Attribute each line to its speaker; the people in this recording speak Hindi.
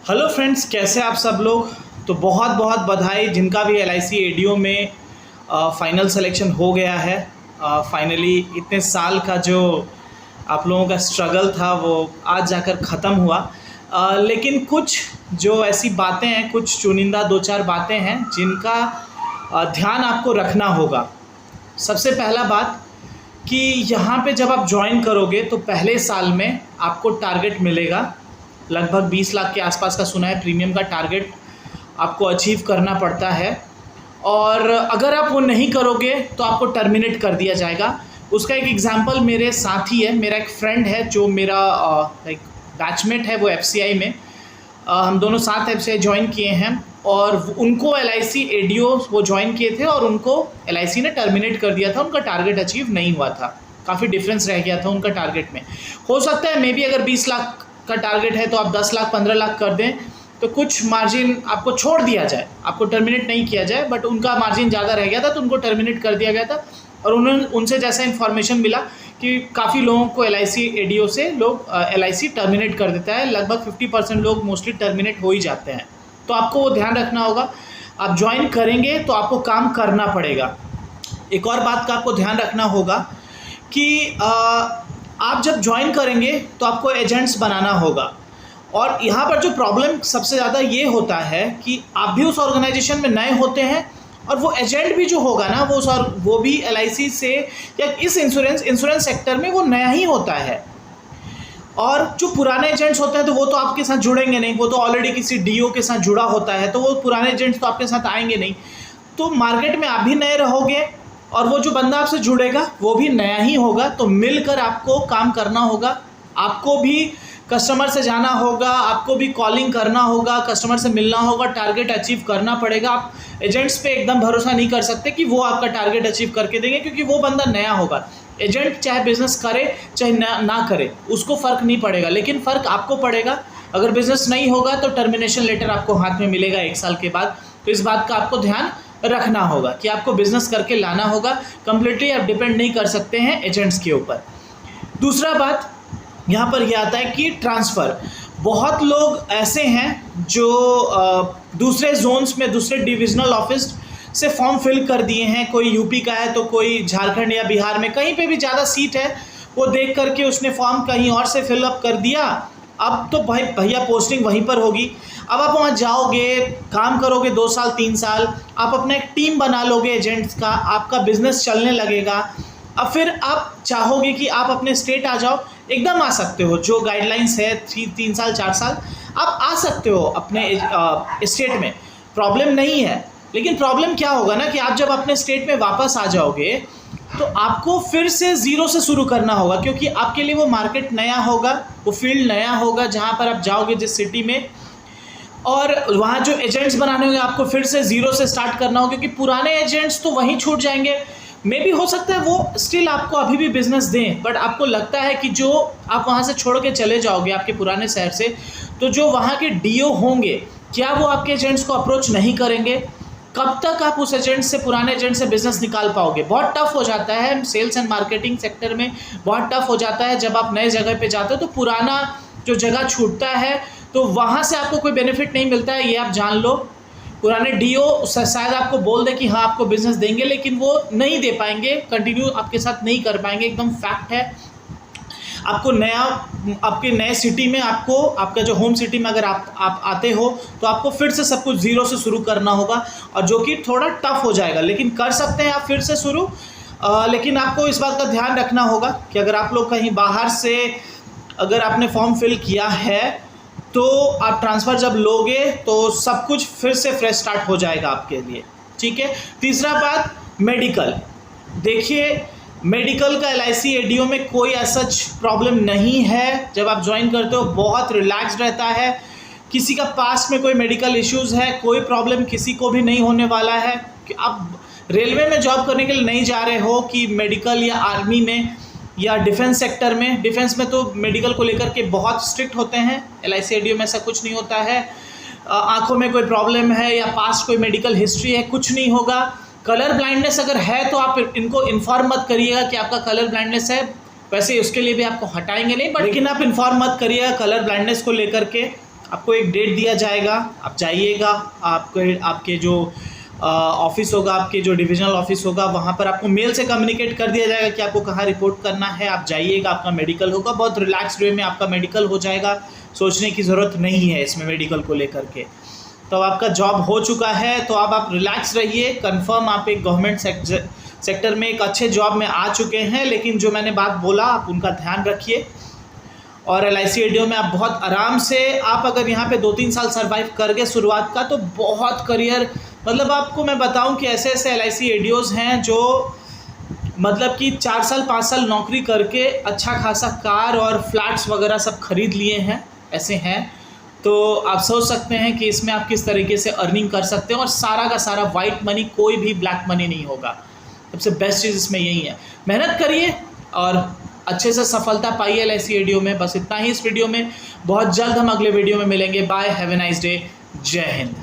Speaker 1: हेलो फ्रेंड्स, कैसे आप सब लोग। तो बहुत बहुत बधाई जिनका भी LIC एडीओ में फाइनल सिलेक्शन हो गया है। फाइनली इतने साल का जो आप लोगों का स्ट्रगल था वो आज जाकर ख़त्म हुआ। लेकिन कुछ जो ऐसी बातें हैं, कुछ चुनिंदा दो चार बातें हैं जिनका ध्यान आपको रखना होगा। सबसे पहला बात कि यहाँ पे जब आप ज्वाइन करोगे तो पहले साल में आपको टारगेट मिलेगा, लगभग 20 लाख के आसपास का सुना है प्रीमियम का टारगेट आपको अचीव करना पड़ता है। और अगर आप वो नहीं करोगे तो आपको टर्मिनेट कर दिया जाएगा। उसका एक एग्जांपल मेरे साथ ही है, मेरा एक फ्रेंड है जो मेरा लाइक बैचमेट है, वो FCI में हम दोनों साथ FCI ज्वाइन किए हैं और उनको LIC एडीओ वो ज्वाइन किए थे और उनको LIC ने टर्मिनेट कर दिया था। उनका टारगेट अचीव नहीं हुआ था, काफ़ी डिफरेंस रह गया था उनका टारगेट में। हो सकता है मे बी अगर 20 लाख का टारगेट है तो आप 10 लाख 15 लाख कर दें तो कुछ मार्जिन आपको छोड़ दिया जाए, आपको टर्मिनेट नहीं किया जाए, बट उनका मार्जिन ज़्यादा रह गया था तो उनको टर्मिनेट कर दिया गया था। और उनसे जैसा इन्फॉर्मेशन मिला कि काफ़ी लोगों को LIC एडीओ से लोग LIC टर्मिनेट कर देता है, लगभग 50% लोग मोस्टली टर्मिनेट हो ही जाते हैं। तो आपको वो ध्यान रखना होगा, आप ज्वाइन करेंगे तो आपको काम करना पड़ेगा। एक और बात का आपको ध्यान रखना होगा कि आप जब ज्वाइन करेंगे तो आपको एजेंट्स बनाना होगा। और यहाँ पर जो प्रॉब्लम सबसे ज़्यादा ये होता है कि आप भी उस ऑर्गेनाइजेशन में नए होते हैं और वो एजेंट भी जो होगा ना वो भी LIC से या इस इंश्योरेंस सेक्टर में वो नया ही होता है। और जो पुराने एजेंट्स होते हैं तो वो तो आपके साथ जुड़ेंगे नहीं, वो तो ऑलरेडी किसी DO के साथ जुड़ा होता है, तो वो पुराने एजेंट्स तो आपके साथ आएंगे नहीं। तो मार्केट में आप भी नए रहोगे और वो जो बंदा आपसे जुड़ेगा वो भी नया ही होगा। तो मिलकर आपको काम करना होगा, आपको भी कस्टमर से जाना होगा, आपको भी कॉलिंग करना होगा, कस्टमर से मिलना होगा, टारगेट अचीव करना पड़ेगा। आप एजेंट्स पे एकदम भरोसा नहीं कर सकते कि वो आपका टारगेट अचीव करके देंगे, क्योंकि वो बंदा नया होगा। एजेंट चाहे बिजनेस करे चाहे ना करे उसको फ़र्क नहीं पड़ेगा, लेकिन फ़र्क आपको पड़ेगा। अगर बिजनेस नहीं होगा तो टर्मिनेशन लेटर आपको हाथ में मिलेगा 1 साल के बाद। तो इस बात का आपको ध्यान रखना होगा कि आपको बिजनेस करके लाना होगा। कंप्लीटली आप डिपेंड नहीं कर सकते हैं एजेंट्स के ऊपर। दूसरा बात यहाँ पर यह आता है कि ट्रांसफ़र। बहुत लोग ऐसे हैं जो दूसरे जोन्स में, दूसरे डिविजनल ऑफिस से फॉर्म फिल कर दिए हैं। कोई यूपी का है तो कोई झारखंड या बिहार में, कहीं पे भी ज़्यादा सीट है वो देख करके उसने फॉर्म कहीं और से फिलअप कर दिया। अब तो भाई भैया पोस्टिंग वहीं पर होगी। अब आप वहाँ जाओगे, काम करोगे 2 साल 3 साल, आप अपना एक टीम बना लोगे एजेंट्स का, आपका बिजनेस चलने लगेगा। अब फिर आप चाहोगे कि आप अपने स्टेट आ जाओ, एकदम आ सकते हो। जो गाइडलाइंस है 3 साल 4 साल आप आ सकते हो अपने स्टेट में, प्रॉब्लम नहीं है। लेकिन प्रॉब्लम क्या होगा ना कि आप जब अपने स्टेट में वापस आ जाओगे तो आपको फिर से ज़ीरो से शुरू करना होगा, क्योंकि आपके लिए वो मार्केट नया होगा, वो फील्ड नया होगा जहाँ पर आप जाओगे जिस सिटी में। और वहाँ जो एजेंट्स बनाने होंगे आपको फिर से ज़ीरो से स्टार्ट करना होगा, क्योंकि पुराने एजेंट्स तो वहीं छूट जाएंगे। मे भी हो सकता है वो स्टिल आपको अभी भी बिजनेस दें, बट आपको लगता है कि जो आप वहाँ से छोड़ के चले जाओगे आपके पुराने शहर से, तो जो वहाँ के DO होंगे क्या वो आपके एजेंट्स को अप्रोच नहीं करेंगे? कब तक आप उस एजेंट से, पुराने एजेंट से बिजनेस निकाल पाओगे? बहुत टफ हो जाता है सेल्स एंड मार्केटिंग सेक्टर में, बहुत टफ हो जाता है जब आप नए जगह पे जाते हो तो पुराना जो जगह छूटता है तो वहाँ से आपको कोई बेनिफिट नहीं मिलता है, ये आप जान लो। पुराने DO शायद आपको बोल दे कि हाँ आपको बिजनेस देंगे, लेकिन वो नहीं दे पाएंगे, कंटिन्यू आपके साथ नहीं कर पाएंगे, एकदम फैक्ट है। आपको आपके नए सिटी में, आपको आपका जो होम सिटी में अगर आप आते हो तो आपको फिर से सब कुछ ज़ीरो से शुरू करना होगा, और जो कि थोड़ा टफ हो जाएगा, लेकिन कर सकते हैं आप फिर से शुरू। लेकिन आपको इस बात का ध्यान रखना होगा कि अगर आप लोग कहीं बाहर से अगर आपने फॉर्म फिल किया है तो आप ट्रांसफ़र जब लोगे तो सब कुछ फिर से फ्रेश स्टार्ट हो जाएगा आपके लिए, ठीक है। तीसरा बात, मेडिकल। देखिए, मेडिकल का LIC एडीओ में कोई ऐसा प्रॉब्लम नहीं है। जब आप ज्वाइन करते हो बहुत रिलैक्स रहता है। किसी का पास्ट में कोई मेडिकल इश्यूज़ है, कोई प्रॉब्लम किसी को भी नहीं होने वाला है। कि आप रेलवे में जॉब करने के लिए नहीं जा रहे हो कि मेडिकल या आर्मी में या डिफेंस सेक्टर में। डिफेंस में तो मेडिकल को लेकर के बहुत स्ट्रिक्ट होते हैं, LIC एडीओ में ऐसा कुछ नहीं होता है। आँखों में कोई प्रॉब्लम है या पास्ट कोई मेडिकल हिस्ट्री है, कुछ नहीं होगा। कलर ब्लाइंडनेस अगर है तो आप इनको इन्फॉर्म मत करिएगा कि आपका कलर ब्लाइंडनेस है, वैसे उसके लिए भी आपको हटाएंगे नहीं, बट लेकिन आप इन्फॉर्म मत करिएगा कलर ब्लाइंडनेस को लेकर के। आपको एक डेट दिया जाएगा, आप जाइएगा, आपके जो ऑफिस होगा, आपके जो डिविजनल ऑफिस होगा, वहाँ पर आपको मेल से कम्युनिकेट कर दिया जाएगा कि आपको कहाँ रिपोर्ट करना है। आप जाइएगा, आपका मेडिकल होगा, बहुत रिलैक्स्ड वे में आपका मेडिकल हो जाएगा, सोचने की ज़रूरत नहीं है इसमें मेडिकल को लेकर के। तो आपका जॉब हो चुका है, तो अब आप रिलैक्स रहिए। कंफर्म आप एक गवर्नमेंट सेक्टर में एक अच्छे जॉब में आ चुके हैं, लेकिन जो मैंने बात बोला आप उनका ध्यान रखिए। और LIC एडीओ में आप बहुत आराम से, आप अगर यहाँ पे 2-3 साल सर्वाइव कर गए शुरुआत का, तो बहुत करियर, मतलब आपको मैं बताऊं कि ऐसे ऐसे LIC एडीओज़ हैं जो मतलब कि 4 साल 5 साल नौकरी करके अच्छा खासा कार और फ्लैट्स वगैरह सब खरीद लिए हैं, ऐसे हैं। तो आप सोच सकते हैं कि इसमें आप किस तरीके से अर्निंग कर सकते हैं, और सारा का सारा वाइट मनी, कोई भी ब्लैक मनी नहीं होगा। सबसे बेस्ट चीज़ इसमें यही है। मेहनत करिए और अच्छे से सफलता पाइए LIC एडीओ में। बस इतना ही इस वीडियो में। बहुत जल्द हम अगले वीडियो में मिलेंगे। Bye, have a nice day, Jai Hind.